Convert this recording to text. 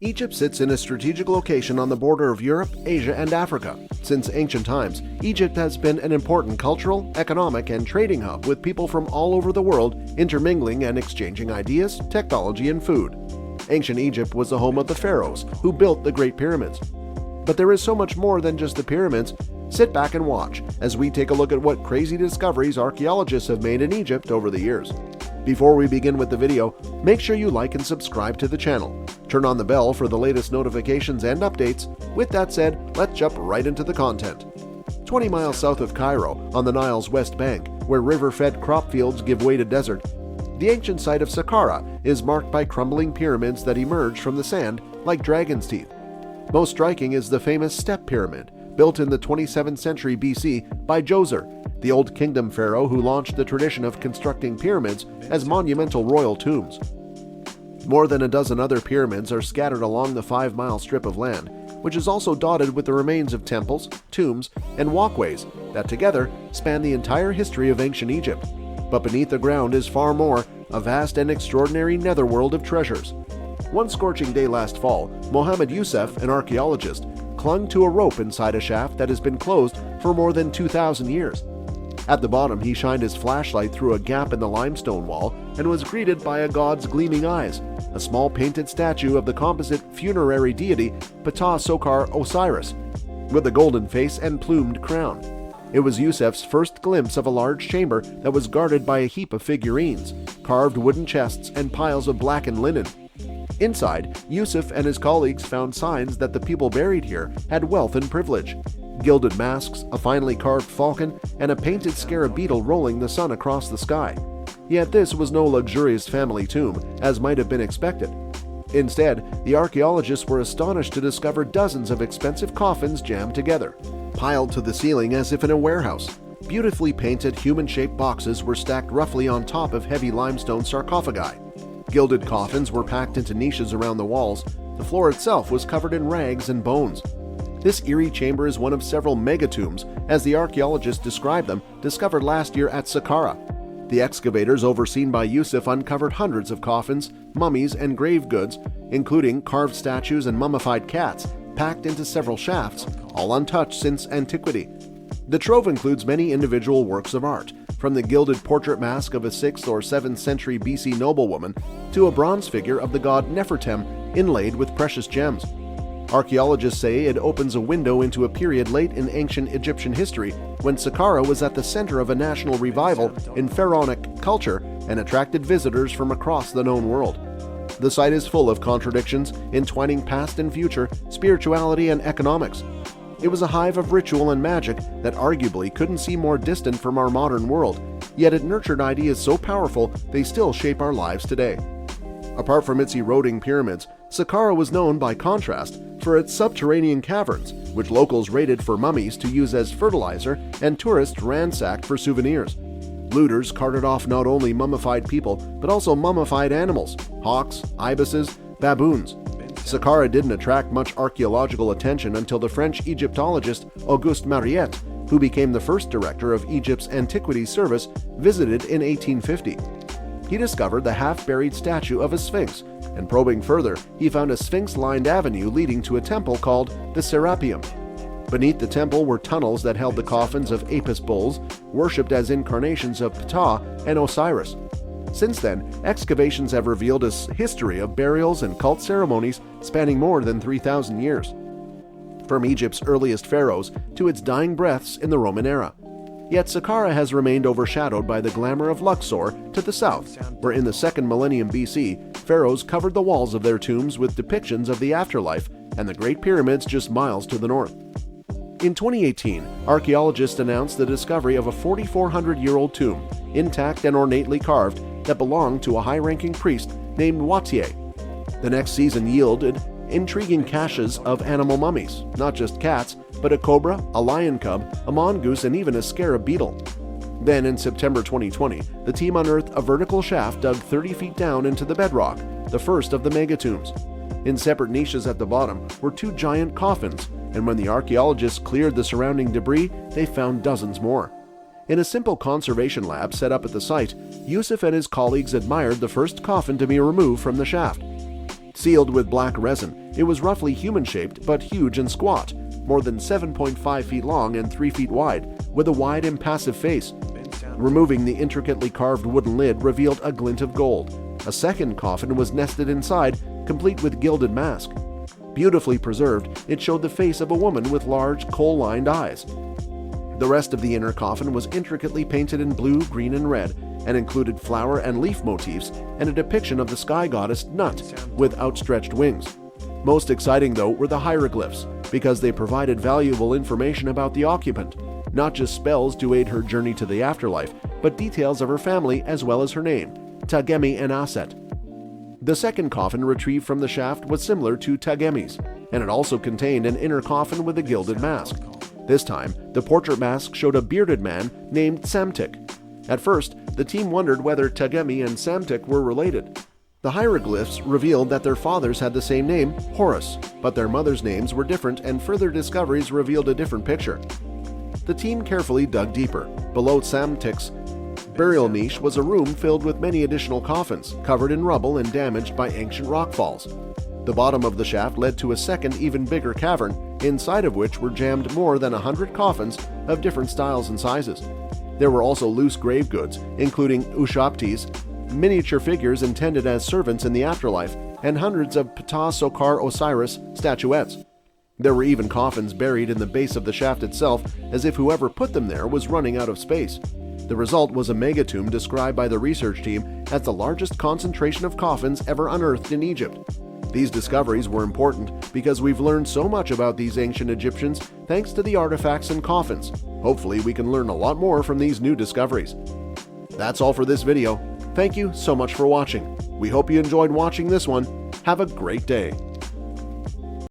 Egypt sits in a strategic location on the border of Europe, Asia, and Africa. Since ancient times, Egypt has been an important cultural, economic, and trading hub with people from all over the world intermingling and exchanging ideas, technology, and food. Ancient Egypt was the home of the pharaohs, who built the Great Pyramids. But there is so much more than just the pyramids. Sit back and watch as we take a look at what crazy discoveries archaeologists have made in Egypt over the years. Before we begin with the video, make sure you like and subscribe to the channel. Turn on the bell for the latest notifications and updates. With that said, let's jump right into the content. 20 miles south of Cairo, on the Nile's west bank, where river-fed crop fields give way to desert, the ancient site of Saqqara is marked by crumbling pyramids that emerge from the sand like dragon's teeth. Most striking is the famous Step Pyramid, built in the 27th century BC by Djoser, the Old Kingdom pharaoh who launched the tradition of constructing pyramids as monumental royal tombs. More than a dozen other pyramids are scattered along the 5-mile strip of land, which is also dotted with the remains of temples, tombs, and walkways that together span the entire history of ancient Egypt. But beneath the ground is far more, a vast and extraordinary netherworld of treasures. One scorching day last fall, Mohammed Youssef, an archaeologist, clung to a rope inside a shaft that has been closed for more than 2,000 years. At the bottom, he shined his flashlight through a gap in the limestone wall and was greeted by a god's gleaming eyes, a small painted statue of the composite funerary deity Ptah Sokar Osiris, with a golden face and plumed crown. It was Youssef's first glimpse of a large chamber that was guarded by a heap of figurines, carved wooden chests, and piles of blackened linen. Inside, Youssef and his colleagues found signs that the people buried here had wealth and privilege. Gilded masks, a finely carved falcon, and a painted scarab beetle rolling the sun across the sky. Yet this was no luxurious family tomb, as might have been expected. Instead, the archaeologists were astonished to discover dozens of expensive coffins jammed together, piled to the ceiling as if in a warehouse. Beautifully painted human-shaped boxes were stacked roughly on top of heavy limestone sarcophagi. Gilded coffins were packed into niches around the walls. The floor itself was covered in rags and bones. This eerie chamber is one of several megatombs, as the archaeologists describe them, discovered last year at Saqqara. The excavators overseen by Youssef uncovered hundreds of coffins, mummies, and grave goods, including carved statues and mummified cats, packed into several shafts, all untouched since antiquity. The trove includes many individual works of art, from the gilded portrait mask of a 6th or 7th century BC noblewoman to a bronze figure of the god Nefertem inlaid with precious gems. Archaeologists say it opens a window into a period late in ancient Egyptian history when Saqqara was at the center of a national revival in pharaonic culture and attracted visitors from across the known world. The site is full of contradictions, entwining past and future, spirituality, and economics. It was a hive of ritual and magic that arguably couldn't seem more distant from our modern world, yet it nurtured ideas so powerful they still shape our lives today. Apart from its eroding pyramids, Saqqara was known, by contrast, for its subterranean caverns, which locals raided for mummies to use as fertilizer and tourists ransacked for souvenirs. Looters carted off not only mummified people, but also mummified animals, hawks, ibises, baboons. Saqqara didn't attract much archaeological attention until the French Egyptologist Auguste Mariette, who became the first director of Egypt's Antiquities Service, visited in 1850. He discovered the half-buried statue of a sphinx, and probing further, he found a sphinx-lined avenue leading to a temple called the Serapeum. Beneath the temple were tunnels that held the coffins of Apis bulls, worshipped as incarnations of Ptah and Osiris. Since then, excavations have revealed a history of burials and cult ceremonies spanning more than 3,000 years, from Egypt's earliest pharaohs to its dying breaths in the Roman era. Yet Saqqara has remained overshadowed by the glamour of Luxor to the south, where in the 2nd millennium BC, pharaohs covered the walls of their tombs with depictions of the afterlife, and the Great Pyramids just miles to the north. In 2018, archaeologists announced the discovery of a 4,400-year-old tomb, intact and ornately carved, that belonged to a high-ranking priest named Watier. The next season yielded intriguing caches of animal mummies, not just cats, but a cobra, a lion cub, a mongoose, and even a scarab beetle. Then in September 2020, the team unearthed a vertical shaft dug 30 feet down into the bedrock, the first of the megatombs. In separate niches at the bottom were 2 giant coffins, and when the archaeologists cleared the surrounding debris, they found dozens more. In a simple conservation lab set up at the site, Youssef and his colleagues admired the first coffin to be removed from the shaft. Sealed with black resin, it was roughly human-shaped but huge and squat, more than 7.5 feet long and 3 feet wide, with a wide, impassive face. Removing the intricately carved wooden lid revealed a glint of gold. A second coffin was nested inside, complete with gilded mask. Beautifully preserved, it showed the face of a woman with large, coal-lined eyes. The rest of the inner coffin was intricately painted in blue, green, and red, and included flower and leaf motifs and a depiction of the sky goddess Nut with outstretched wings. Most exciting, though, were the hieroglyphs, because they provided valuable information about the occupant, not just spells to aid her journey to the afterlife, but details of her family as well as her name, Tagemi and Aset. The second coffin retrieved from the shaft was similar to Tagemi's, and it also contained an inner coffin with a gilded mask. This time, the portrait mask showed a bearded man named Psamtik. At first, the team wondered whether Tagemi and Psamtik were related. The hieroglyphs revealed that their fathers had the same name, Horus, but their mothers' names were different, and further discoveries revealed a different picture. The team carefully dug deeper. Below Psamtik's burial niche was a room filled with many additional coffins, covered in rubble and damaged by ancient rockfalls. The bottom of the shaft led to a second, even bigger cavern, inside of which were jammed more than 100 coffins of different styles and sizes. There were also loose grave goods, including ushaptis, miniature figures intended as servants in the afterlife, and hundreds of Ptah Sokar Osiris statuettes. There were even coffins buried in the base of the shaft itself, as if whoever put them there was running out of space. The result was a megatomb described by the research team as the largest concentration of coffins ever unearthed in Egypt. These discoveries were important because we've learned so much about these ancient Egyptians thanks to the artifacts and coffins. Hopefully we can learn a lot more from these new discoveries. That's all for this video. Thank you so much for watching. We hope you enjoyed watching this one. Have a great day.